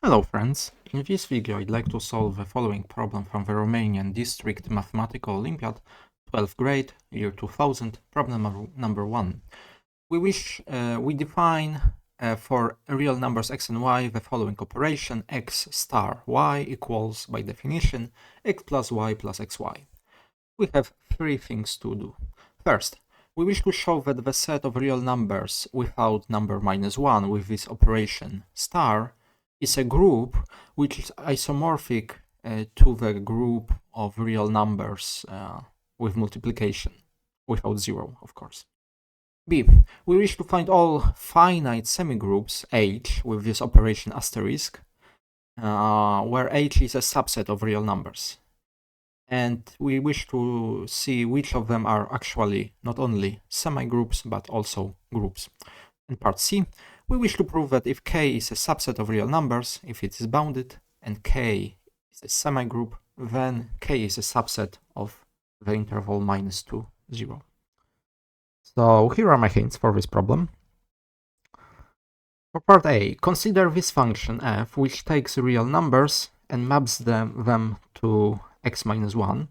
Hello friends, in this video I'd like to solve the following problem from the Romanian District Mathematical Olympiad, 12th grade, year 2000, problem number 1. We define for real numbers x and y the following operation: x star y equals, by definition, x plus y plus xy. We have three things to do. First, we wish to show that the set of real numbers without number -1 with this operation star is a group which is isomorphic to the group of real numbers with multiplication, without zero, of course. B. We wish to find all finite semigroups H with this operation asterisk, where H is a subset of real numbers. And we wish to see which of them are actually not only semigroups but also groups. In part C, we wish to prove that if K is a subset of real numbers, if it is bounded, and K is a semigroup, then K is a subset of the interval -2, 0. So here are my hints for this problem. For part A, consider this function f, which takes real numbers and maps them to x minus 1.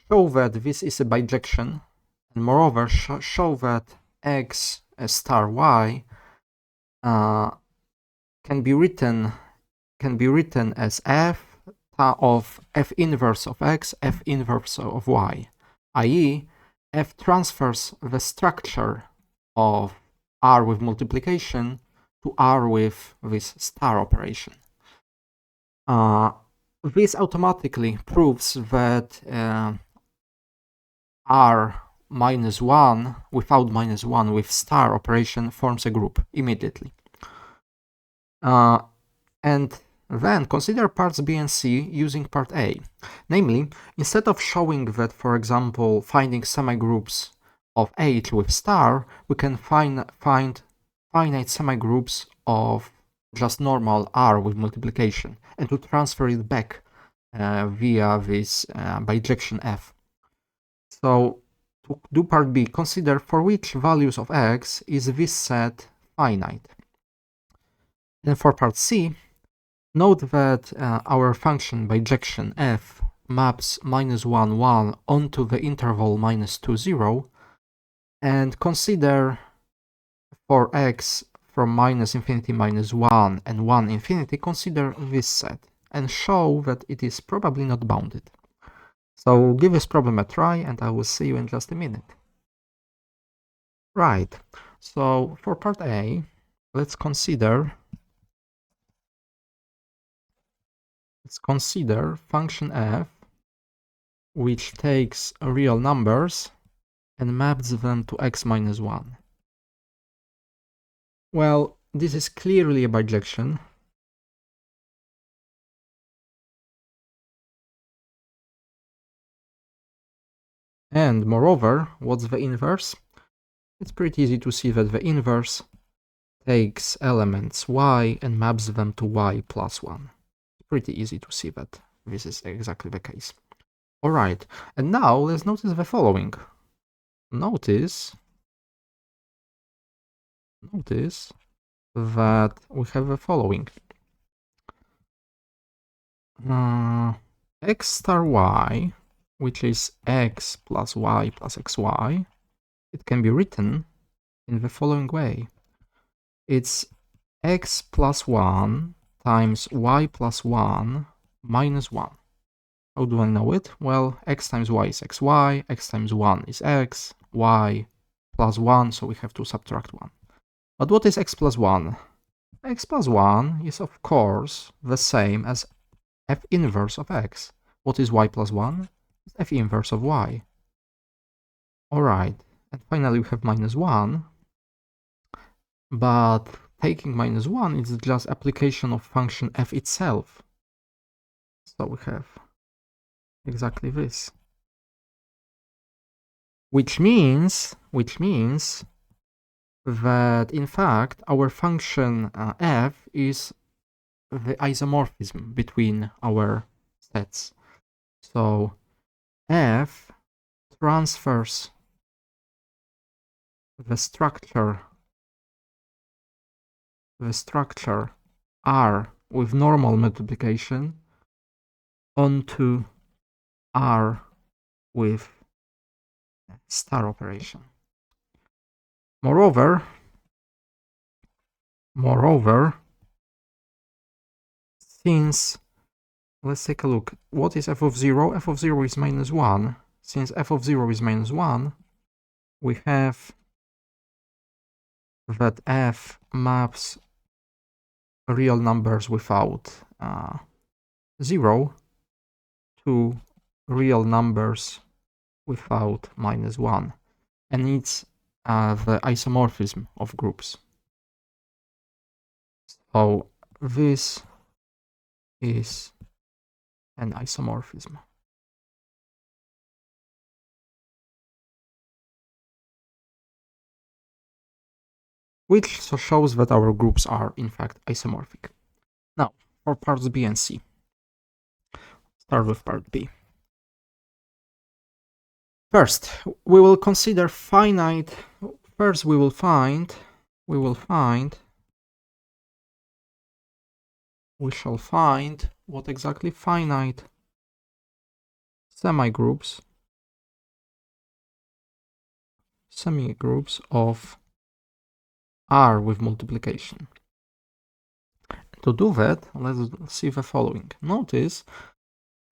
Show that this is a bijection, and moreover show that x star y can be written as f of f inverse of x, f inverse of y, i.e. f transfers the structure of R with multiplication to R with this star operation. This automatically proves that R -1 without -1 with star operation forms a group immediately. And then consider parts B and C using part A. Namely, instead of showing that, for example, finding semigroups of H with star, we can find finite semigroups of just normal R with multiplication, and to transfer it back via this bijection f. So to do part B, consider for which values of x is this set finite. And for part C, note that our function bijection f maps -1, 1 onto the interval -2, 0, and consider for x from -infinity -1 and 1 infinity, consider this set and show that it is probably not bounded. So give this problem a try and I will see you in just a minute. Right, so for part A, let's consider function f, which takes real numbers and maps them to x minus 1. Well, this is clearly a bijection. And moreover, what's the inverse? It's pretty easy to see that the inverse takes elements y and maps them to y plus 1. Pretty easy to see that this is exactly the case. Alright, and now let's notice the following. Notice that we have the following. X star y, which is x plus y plus xy, it can be written in the following way. It's x plus 1 times y plus 1 minus 1. How do I know it? Well, x times y is xy, x times 1 is x, y plus 1, so we have to subtract 1. But what is x plus 1? X plus 1 is, of course, the same as f inverse of x. What is y plus 1? It's f inverse of y. Alright, and finally we have minus 1, but taking -1 is just application of function f itself. So we have exactly this. Which means that in fact our function f is the isomorphism between our sets. So f transfers the structure R with normal multiplication onto R with star operation. Moreover, since, let's take a look. What is f of 0? F of 0 is minus 1. Since f of 0 is minus 1, we have that f maps real numbers without 0 to real numbers without minus 1. And it's the isomorphism of groups. So this is an isomorphism. Which shows that our groups are in fact isomorphic. Now, for parts B and C. Start with part B. First, we will consider finite. First, we shall find what exactly finite semigroups of R with multiplication. To do that, let's see the following. Notice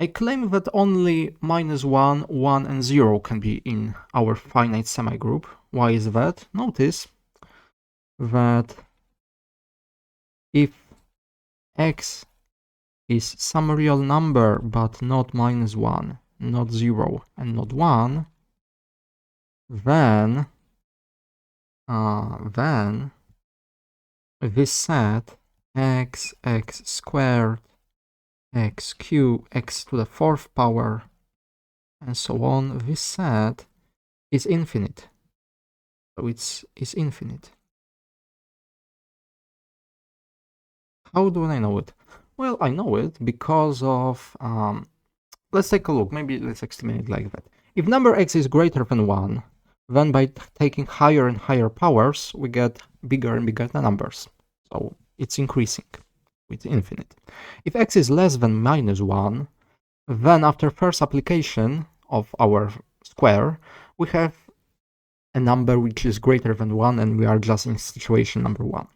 I claim that only minus 1, 1, and 0 can be in our finite semigroup. Why is that? Notice that if x is some real number but not minus 1, not 0, and not 1, then this set x squared, x cubed, x to the 4th power, and so on, this set is infinite. So it's infinite. How do I know it? Well, I know it because of, let's take a look. Maybe let's explain it like that. If number x is greater than 1, then by taking higher and higher powers, we get bigger and bigger numbers. So it's increasing. It's infinite. If x is less than minus 1, then after first application of our square, we have a number which is greater than 1, and we are just in situation number 1.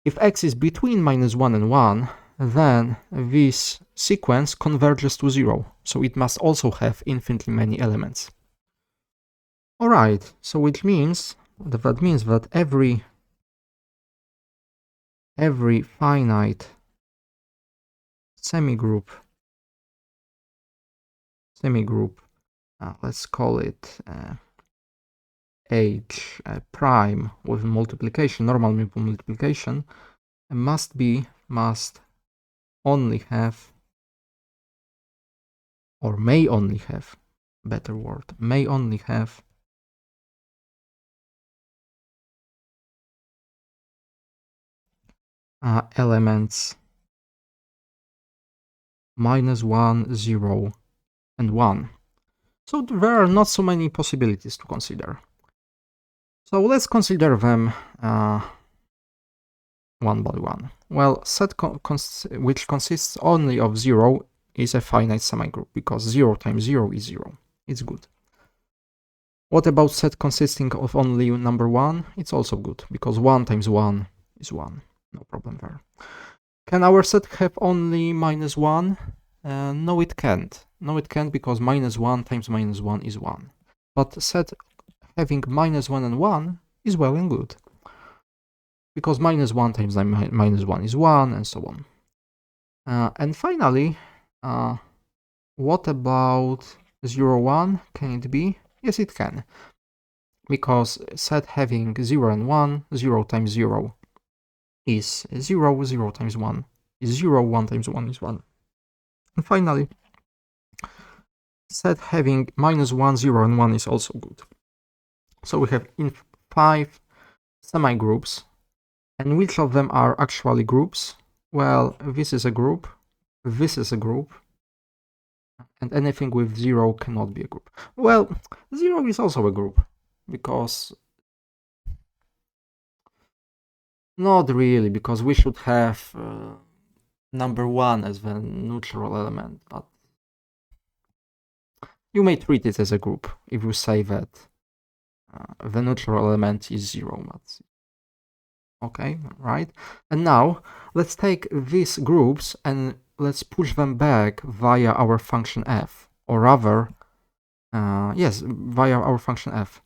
If x is between minus 1 and 1, then this sequence converges to 0, so it must also have infinitely many elements. Alright, so which means that every finite semigroup, let's call it H prime with multiplication, normal multiplication, must only have, or may only have, better word, may only have elements minus 1, 0, and 1. So there are not so many possibilities to consider. So let's consider them one by one. Well, set which consists only of 0 is a finite semigroup, because 0 times 0 is 0. It's good. What about set consisting of only number 1? It's also good, because 1 times 1 is 1. No problem there. Can our set have only minus 1? No, it can't. No, it can't, because minus 1 times minus 1 is 1. But set having minus 1 and 1 is well and good, because minus 1 times minus 1 is 1, and so on. And finally, what about 0, 1? Can it be? Yes, it can, because set having 0 and 1, 0 times 0 is 0, 0 times 1 is 0, 1 times 1 is 1. And finally, set having minus 1, 0, and 1 is also good. So we have 5 semigroups. And which of them are actually groups? Well, this is a group, this is a group, and anything with 0 cannot be a group. Well, 0 is also a group, because not really, because we should have number 1 as the neutral element, but you may treat it as a group if you say that the neutral element is 0. But okay, right? And now let's take these groups and let's push them back via our function f, or rather, yes, via our function f.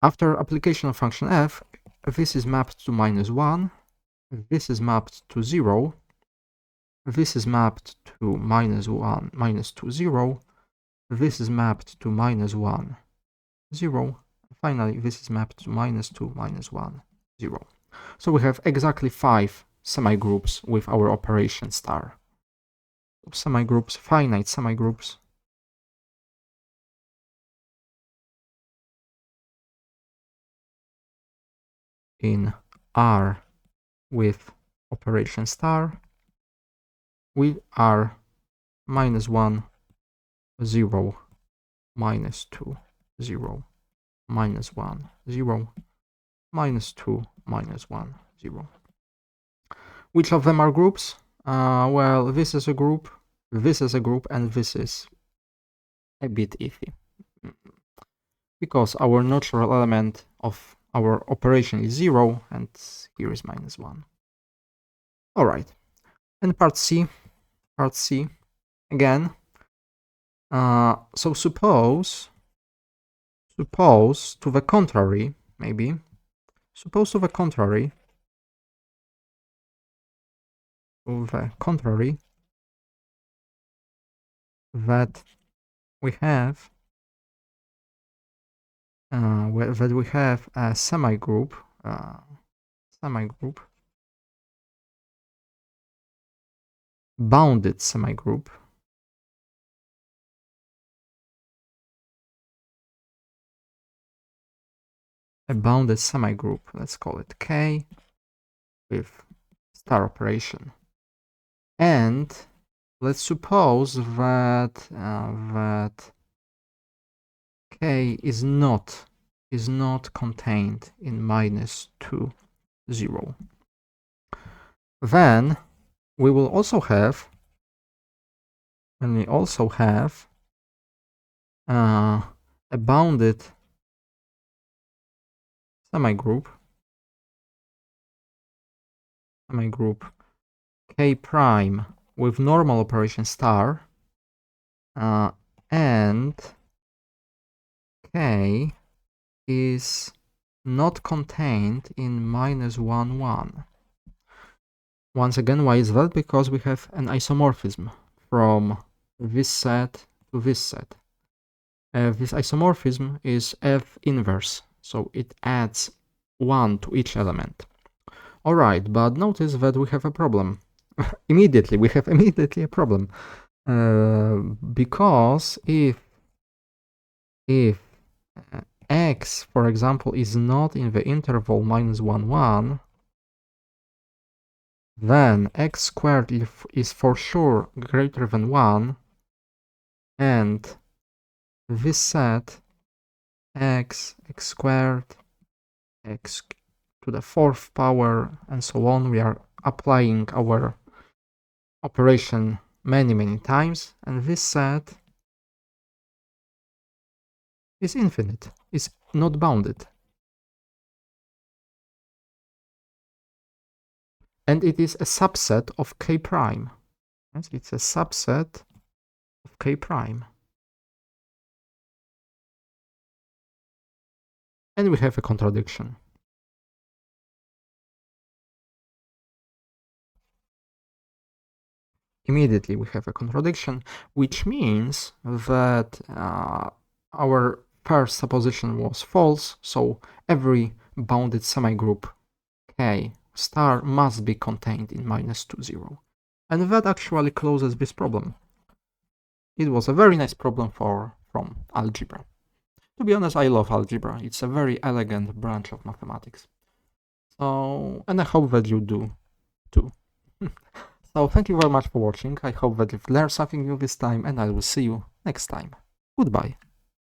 After application of function f, this is mapped to -1, this is mapped to 0, this is mapped to -1, -2, 0, this is mapped to -1, 0, finally this is mapped to -2, -1, 0. So we have exactly 5 semigroups with our operation star. Semigroups, finite semigroups. In R with operation star, we are -1, 0, -2, 0, -1, 0, -2, -1, 0. Which of them are groups? Well, this is a group, this is a group, and this is a bit iffy. Because our natural element of our operation is 0, and here is -1. Alright. And part C, again. So suppose to the contrary, maybe. Suppose to the contrary, that we have a semigroup, bounded semigroup, a bounded semigroup, let's call it K, with star operation. And let's suppose that K is not contained in -2, 0. Then we will also have, a bounded semigroup K prime with normal operation star, and K is not contained in -1, 1. Once again, why is that? Because we have an isomorphism from this set to this set. This isomorphism is F inverse, so it adds 1 to each element. Alright, but notice that we have a problem. Immediately a problem. Because if x, for example, is not in the interval -1, 1, then x squared is for sure greater than 1, and this set x squared, x to the 4th power, and so on, we are applying our operation many times, and this set is infinite, is not bounded. And it is a subset of K prime. Yes, it's a subset of K prime. And we have a contradiction. Immediately we have a contradiction, which means that our first supposition was false, so every bounded semigroup K star must be contained in -2, 0. And that actually closes this problem. It was a very nice problem from algebra. To be honest, I love algebra. It's a very elegant branch of mathematics. So, and I hope that you do too. So thank you very much for watching. I hope that you've learned something new this time, and I will see you next time. Goodbye.